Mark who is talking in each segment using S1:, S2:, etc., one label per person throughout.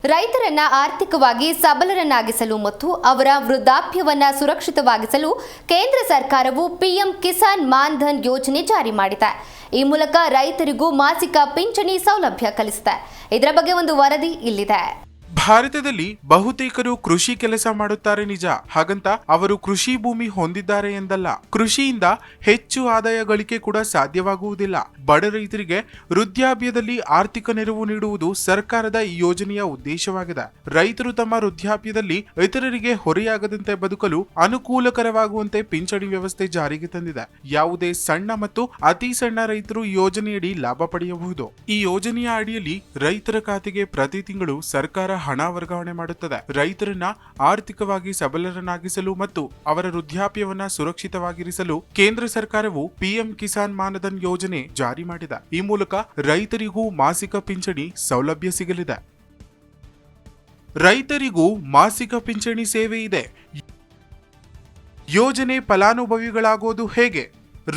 S1: ರೈತರನ್ನ ಆರ್ಥಿಕವಾಗಿ ಸಬಲರನ್ನಾಗಿಸಲು ಮತ್ತು ಅವರ ವೃದ್ಧಾಪ್ಯವನ್ನ ಸುರಕ್ಷಿತವಾಗಿಸಲು ಕೇಂದ್ರ ಸರ್ಕಾರವು ಪಿಎಂ ಕಿಸಾನ್ ಮಾನ್ ಧನ್ ಯೋಜನೆ ಜಾರಿ ಮಾಡಿದೆ. ಈ ಮೂಲಕ ರೈತರಿಗೂ ಮಾಸಿಕ ಪಿಂಚಣಿ ಸೌಲಭ್ಯ ಕಲಿಸಿದೆ. ಇದರ ಬಗ್ಗೆ ಒಂದು ವರದಿ ಇಲ್ಲಿದೆ.
S2: ಭಾರತದಲ್ಲಿ ಬಹುತೇಕರು ಕೃಷಿ ಕೆಲಸ ಮಾಡುತ್ತಾರೆ ನಿಜ, ಹಾಗಂತ ಅವರು ಕೃಷಿ ಭೂಮಿ ಹೊಂದಿದ್ದಾರೆ ಎಂದಲ್ಲ. ಕೃಷಿಯಿಂದ ಹೆಚ್ಚು ಆದಾಯ ಗಳಿಕೆ ಕೂಡ ಸಾಧ್ಯವಾಗುವುದಿಲ್ಲ. ಬಡ ರೈತರಿಗೆ ವೃದ್ಧಾಪ್ಯದಲ್ಲಿ ಆರ್ಥಿಕ ನೆರವು ನೀಡುವುದು ಸರ್ಕಾರದ ಈ ಯೋಜನೆಯ ಉದ್ದೇಶವಾಗಿದೆ. ರೈತರು ತಮ್ಮ ವೃದ್ಧಾಪ್ಯದಲ್ಲಿ ಇತರರಿಗೆ ಹೊರೆಯಾಗದಂತೆ ಬದುಕಲು ಅನುಕೂಲಕರವಾಗುವಂತೆ ಪಿಂಚಣಿ ವ್ಯವಸ್ಥೆ ಜಾರಿಗೆ ತಂದಿದೆ. ಯಾವುದೇ ಸಣ್ಣ ಮತ್ತು ಅತಿ ಸಣ್ಣ ರೈತರು ಈ ಯೋಜನೆಯಡಿ ಲಾಭ ಪಡೆಯಬಹುದು. ಈ ಯೋಜನೆಯ ಅಡಿಯಲ್ಲಿ ರೈತರ ಖಾತೆಗೆ ಪ್ರತಿ ತಿಂಗಳು ಸರ್ಕಾರ ಹಣ ವರ್ಗಾವಣೆ ಮಾಡುತ್ತದೆ. ರೈತರನ್ನ ಆರ್ಥಿಕವಾಗಿ ಸಬಲರನ್ನಾಗಿಸಲು ಮತ್ತು ಅವರ ವೃದ್ಧಾಪ್ಯವನ್ನ ಸುರಕ್ಷಿತವಾಗಿರಿಸಲು ಕೇಂದ್ರ ಸರ್ಕಾರವು ಪಿಎಂ ಕಿಸಾನ್ ಮಾನ್ ಧನ್ ಯೋಜನೆ ಜಾರಿ ಮಾಡಿದೆ. ಈ ಮೂಲಕ ರೈತರಿಗೂ ಮಾಸಿಕ ಪಿಂಚಣಿ ಸೌಲಭ್ಯ ಸಿಗಲಿದೆ. ರೈತರಿಗೂ ಮಾಸಿಕ ಪಿಂಚಣಿ ಸೇವೆ ಇದೆ. ಯೋಜನೆ ಫಲಾನುಭವಿಗಳಾಗೋದು ಹೇಗೆ?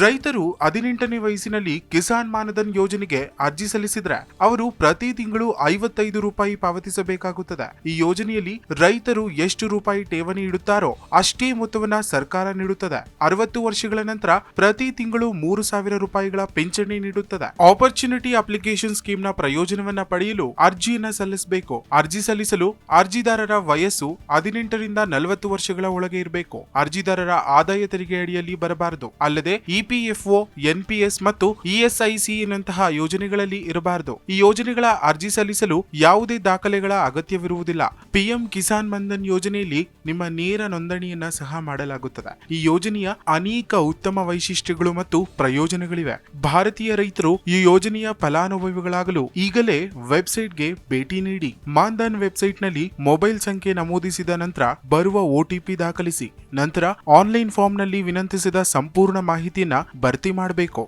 S2: ರೈತರು 18ನೇ ವಯಸ್ಸಿನಲ್ಲಿ ಕಿಸಾನ್ ಮಾನ್ ಧನ್ ಯೋಜನೆಗೆ ಅರ್ಜಿ ಸಲ್ಲಿಸಿದ್ರೆ ಅವರು ಪ್ರತಿ ತಿಂಗಳು 55 ರೂಪಾಯಿ ಪಾವತಿಸಬೇಕಾಗುತ್ತದೆ. ಈ ಯೋಜನೆಯಲ್ಲಿ ರೈತರು ಎಷ್ಟು ರೂಪಾಯಿ ಠೇವಣಿ ಇಡುತ್ತಾರೋ ಅಷ್ಟೇ ಮೊತ್ತವನ್ನ ಸರ್ಕಾರ ನೀಡುತ್ತದೆ. 60 ವರ್ಷಗಳ ನಂತರ ಪ್ರತಿ ತಿಂಗಳು 3,000 ರೂಪಾಯಿಗಳ ಪಿಂಚಣಿ ನೀಡುತ್ತದೆ. ಆಪರ್ಚುನಿಟಿ ಅಪ್ಲಿಕೇಶನ್ ಸ್ಕೀಮ್ ನ ಪ್ರಯೋಜನವನ್ನ ಪಡೆಯಲು ಅರ್ಜಿಯನ್ನ ಸಲ್ಲಿಸಬೇಕು. ಅರ್ಜಿ ಸಲ್ಲಿಸಲು ಅರ್ಜಿದಾರರ ವಯಸ್ಸು 18ರಿಂದ 40 ವರ್ಷಗಳ ಒಳಗೆ ಇರಬೇಕು. ಅರ್ಜಿದಾರರ ಆದಾಯ ತೆರಿಗೆ ಅಡಿಯಲ್ಲಿ ಬರಬಾರದು. ಅಲ್ಲದೆ ಇಪಿಎಫ್ಒ, ಎನ್ಪಿಎಸ್ ಮತ್ತು ಇಎಸ್ಐಸಿ ನಂತಹ ಯೋಜನೆಗಳಲ್ಲಿ ಇರಬಾರದು. ಈ ಯೋಜನೆಗಳ ಅರ್ಜಿ ಸಲ್ಲಿಸಲು ಯಾವುದೇ ದಾಖಲೆಗಳ ಅಗತ್ಯವಿರುವುದಿಲ್ಲ. ಪಿಎಂ ಕಿಸಾನ್ ಮಾನ್ ಧನ್ ಯೋಜನೆಯಲ್ಲಿ ನಿಮ್ಮ ನೇರ ನೋಂದಣಿಯನ್ನ ಸಹ ಮಾಡಲಾಗುತ್ತದೆ. ಈ ಯೋಜನೆಯ ಅನೇಕ ಉತ್ತಮ ವೈಶಿಷ್ಟ್ಯಗಳು ಮತ್ತು ಪ್ರಯೋಜನಗಳಿವೆ. ಭಾರತೀಯ ರೈತರು ಈ ಯೋಜನೆಯ ಫಲಾನುಭವಿಗಳಾಗಲು ಈಗಲೇ ವೆಬ್ಸೈಟ್ಗೆ ಭೇಟಿ ನೀಡಿ. ಮಾನ್ ಧನ್ ವೆಬ್ಸೈಟ್ನಲ್ಲಿ ಮೊಬೈಲ್ ಸಂಖ್ಯೆ ನಮೂದಿಸಿದ ನಂತರ ಬರುವ ಒಟಿಪಿ ದಾಖಲಿಸಿ. ನಂತರ ಆನ್ಲೈನ್ ಫಾರ್ಮ್ನಲ್ಲಿ ವಿನಂತಿಸಿದ ಸಂಪೂರ್ಣ ಮಾಹಿತಿಯನ್ನ ಭರ್ತಿ ಮಾಡಬೇಕು.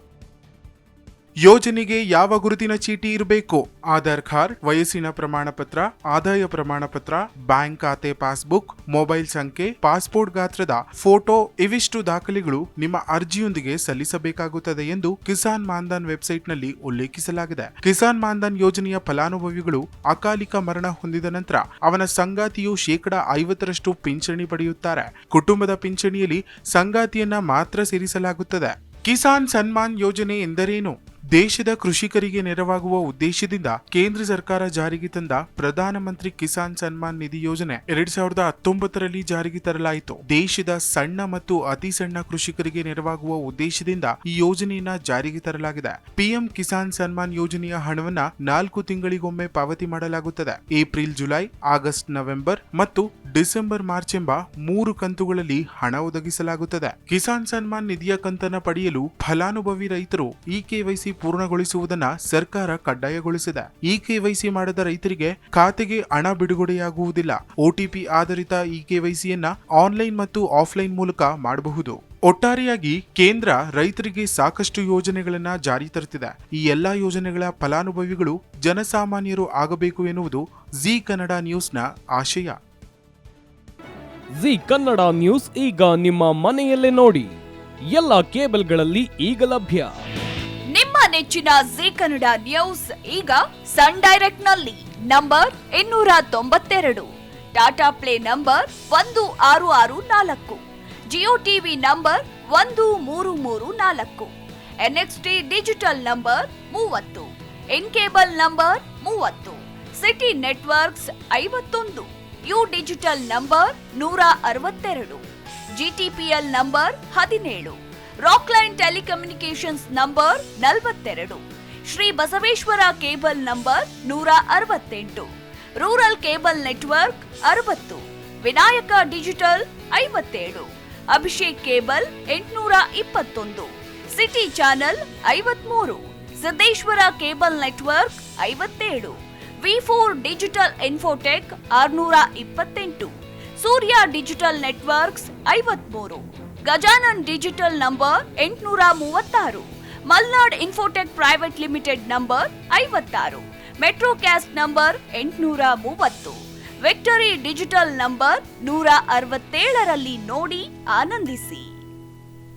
S2: ಯೋಜನೆಗೆ ಯಾವ ಗುರುತಿನ ಚೀಟಿ ಇರಬೇಕು? ಆಧಾರ್ ಕಾರ್ಡ್, ವಯಸ್ಸಿನ ಪ್ರಮಾಣ ಪತ್ರ, ಆದಾಯ ಪ್ರಮಾಣ ಪತ್ರ, ಬ್ಯಾಂಕ್ ಖಾತೆ ಪಾಸ್ಬುಕ್, ಮೊಬೈಲ್ ಸಂಖ್ಯೆ, ಪಾಸ್ಪೋರ್ಟ್ ಗಾತ್ರದ ಫೋಟೋ ಇವಿಷ್ಟು ದಾಖಲೆಗಳು ನಿಮ್ಮ ಅರ್ಜಿಯೊಂದಿಗೆ ಸಲ್ಲಿಸಬೇಕಾಗುತ್ತದೆ ಎಂದು ಕಿಸಾನ್ ಮಾನ್ ಧನ್ ವೆಬ್ಸೈಟ್ ನಲ್ಲಿ ಉಲ್ಲೇಖಿಸಲಾಗಿದೆ. ಕಿಸಾನ್ ಮಾನ್ ಧನ್ ಯೋಜನೆಯ ಫಲಾನುಭವಿಗಳು ಅಕಾಲಿಕ ಮರಣ ಹೊಂದಿದ ನಂತರ ಅವನ ಸಂಗಾತಿಯು 50% ಪಿಂಚಣಿ ಪಡೆಯುತ್ತಾರೆ. ಕುಟುಂಬದ ಪಿಂಚಣಿಯಲ್ಲಿ ಸಂಗಾತಿಯನ್ನ ಮಾತ್ರ ಸೇರಿಸಲಾಗುತ್ತದೆ. ಕಿಸಾನ್ ಸನ್ಮಾನ್ ಯೋಜನೆ ಎಂದರೇನು? ದೇಶದ ಕೃಷಿಕರಿಗೆ ನೆರವಾಗುವ ಉದ್ದೇಶದಿಂದ ಕೇಂದ್ರ ಸರ್ಕಾರ ಜಾರಿಗೆ ತಂದ ಪ್ರಧಾನಮಂತ್ರಿ ಕಿಸಾನ್ ಸನ್ಮಾನ್ ನಿಧಿ ಯೋಜನೆ 2019ರಲ್ಲಿ ಜಾರಿಗೆ ತರಲಾಯಿತು. ದೇಶದ ಸಣ್ಣ ಮತ್ತು ಅತಿ ಸಣ್ಣ ಕೃಷಿಕರಿಗೆ ನೆರವಾಗುವ ಉದ್ದೇಶದಿಂದ ಈ ಯೋಜನೆಯನ್ನ ಜಾರಿಗೆ ತರಲಾಗಿದೆ. ಪಿಎಂ ಕಿಸಾನ್ ಸನ್ಮಾನ್ ಯೋಜನೆಯ ಹಣವನ್ನ 4 ತಿಂಗಳಿಗೊಮ್ಮೆ ಪಾವತಿ ಮಾಡಲಾಗುತ್ತದೆ. ಏಪ್ರಿಲ್, ಜುಲೈ, ಆಗಸ್ಟ್, ನವೆಂಬರ್ ಮತ್ತು ಡಿಸೆಂಬರ್, ಮಾರ್ಚ್ ಎಂಬ 3 ಕಂತುಗಳಲ್ಲಿ ಹಣ ಒದಗಿಸಲಾಗುತ್ತದೆ. ಕಿಸಾನ್ ಸನ್ಮಾನ್ ನಿಧಿಯ ಕಂತನ್ನ ಪಡೆಯಲು ಫಲಾನುಭವಿ ರೈತರು ಇಕೆವೈಸಿ ಪೂರ್ಣಗೊಳಿಸುವುದನ್ನ ಸರ್ಕಾರ ಕಡ್ಡಾಯಗೊಳಿಸಿದೆ. ಇಕೆವೈಸಿ ಮಾಡದ ರೈತರಿಗೆ ಖಾತೆಗೆ ಹಣ ಬಿಡುಗಡೆಯಾಗುವುದಿಲ್ಲ. ಒಟಿಪಿ ಆಧಾರಿತ ಇಕೆವೈಸಿಯನ್ನ ಆನ್ಲೈನ್ ಮತ್ತು ಆಫ್ಲೈನ್ ಮೂಲಕ ಮಾಡಬಹುದು. ಒಟ್ಟಾರೆಯಾಗಿ ಕೇಂದ್ರ ರೈತರಿಗೆ ಸಾಕಷ್ಟು ಯೋಜನೆಗಳನ್ನ ಜಾರಿ ತರುತ್ತಿದೆ. ಈ ಎಲ್ಲಾ ಯೋಜನೆಗಳ ಫಲಾನುಭವಿಗಳು ಜನಸಾಮಾನ್ಯರು ಆಗಬೇಕು ಎನ್ನುವುದು ಜಿ ಕನ್ನಡ ನ್ಯೂಸ್ನ ಆಶಯ.
S3: ಜಿ ಕನ್ನಡ ನ್ಯೂಸ್ ಈಗ ನಿಮ್ಮ ಮನೆಯಲ್ಲೇ ನೋಡಿ. ಎಲ್ಲ ಕೇಬಲ್ಗಳಲ್ಲಿ ಈಗ ಲಭ್ಯ.
S4: ನಿಮ್ಮ ನೆಚ್ಚಿನ ಜಿ ಕನ್ನಡ ನ್ಯೂಸ್ ಈಗ ಸನ್ ಡೈರೆಕ್ಟ್ ನಲ್ಲಿ number 292, Tata Play number 1664, Jio TV number 1334, NXT digital number 30, in cable number 30, city networks 51, U digital number 162, GTPL number 17, Rockline telecommunications number 42, Shri Basaveshwara cable number 168, rural cable network 60, Vinayaka digital 57, Abhishek cable 821, city channel 53, Siddeshwara cable network 57, ವಿ4 digital infotech 628, Surya digital networks 53, Gajanan digital number 836, Malnad infotech private limited number 56, Metrocast number 830, Victory digital number 167ರಲ್ಲಿ ನೋಡಿ ಆನಂದಿಸಿ.